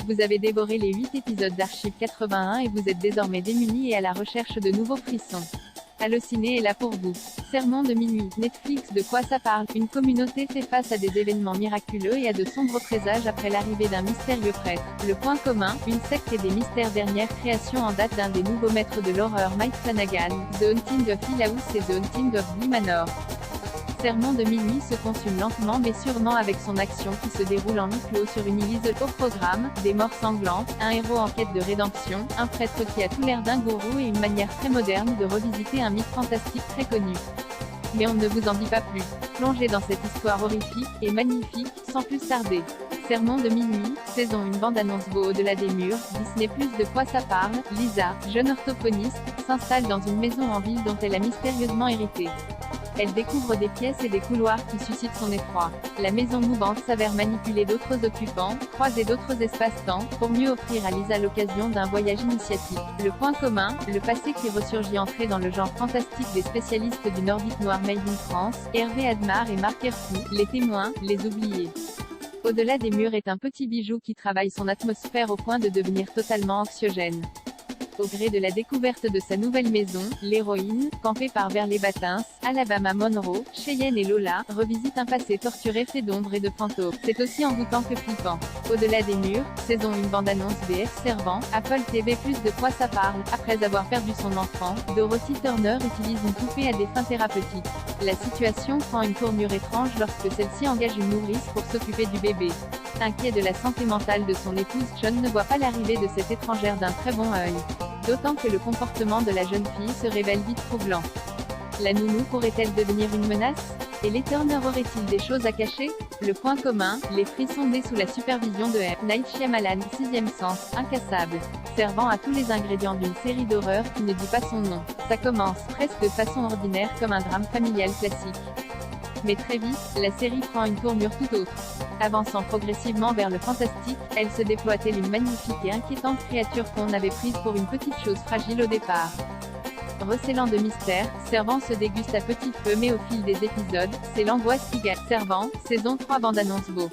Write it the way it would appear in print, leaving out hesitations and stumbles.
Vous avez dévoré les 8 épisodes d'Archive 81 et vous êtes désormais démunis et à la recherche de nouveaux frissons. Allociné est là pour vous. Sermon de minuit. Netflix, de quoi ça parle? Une communauté fait face à des événements miraculeux et à de sombres présages après l'arrivée d'un mystérieux prêtre. Le point commun, une secte et des mystères. Dernière création en date d'un des nouveaux maîtres de l'horreur, Mike Flanagan, The Haunting of Hill House et The Haunting of Bly Manor. Sermon de minuit se consume lentement mais sûrement avec son action qui se déroule en huis clos sur une île isolée. Au programme, des morts sanglantes, un héros en quête de rédemption, un prêtre qui a tout l'air d'un gourou et une manière très moderne de revisiter un mythe fantastique très connu. Mais on ne vous en dit pas plus. Plongez dans cette histoire horrifique et magnifique, sans plus tarder. Sermon de minuit, saison 1. Bande-annonce beau au-delà des murs, Disney+. De quoi ça parle? Lisa, jeune orthophoniste, s'installe dans une maison en ville dont elle a mystérieusement hérité. Elle découvre des pièces et des couloirs qui suscitent son effroi. La maison mouvante s'avère manipuler d'autres occupants, croiser d'autres espaces-temps, pour mieux offrir à Lisa l'occasion d'un voyage initiatique. Le point commun, le passé qui ressurgit. Entré dans le genre fantastique des spécialistes du nordique noir Made in France, Hervé Admar et Marc Herfou, les témoins, les oubliés. Au-delà des murs est un petit bijou qui travaille son atmosphère au point de devenir totalement anxiogène. Au gré de la découverte de sa nouvelle maison, l'héroïne, campée par Verley Batins, Alabama Monroe, Cheyenne et Lola, revisite un passé torturé fait d'ombre et de fantômes. C'est aussi envoûtant que flippant. Au-delà des murs, saison 1. Bande-annonce BF Servant, Apple TV+. De quoi ça parle? Après avoir perdu son enfant, Dorothy Turner utilise une poupée à des fins thérapeutiques. La situation prend une tournure étrange lorsque celle-ci engage une nourrice pour s'occuper du bébé. Inquiet de la santé mentale de son épouse, John ne voit pas l'arrivée de cette étrangère d'un très bon œil. D'autant que le comportement de la jeune fille se révèle vite troublant. La nounou pourrait-elle devenir une menace? Et les Turner auraient-ils des choses à cacher? Le point commun, les frissons nés sous la supervision de M. Night Shyamalan, Sixième Sens, incassable. Servant à tous les ingrédients d'une série d'horreur qui ne dit pas son nom. Ça commence presque de façon ordinaire comme un drame familial classique. Mais très vite, la série prend une tournure tout autre. Avançant progressivement vers le fantastique, elle se déploie telle une magnifique et inquiétante créature qu'on avait prise pour une petite chose fragile au départ. Recélant de mystère, Servant se déguste à petit feu mais au fil des épisodes, c'est l'angoisse qui gagne. Servant, saison 3. Bande-annonce beau.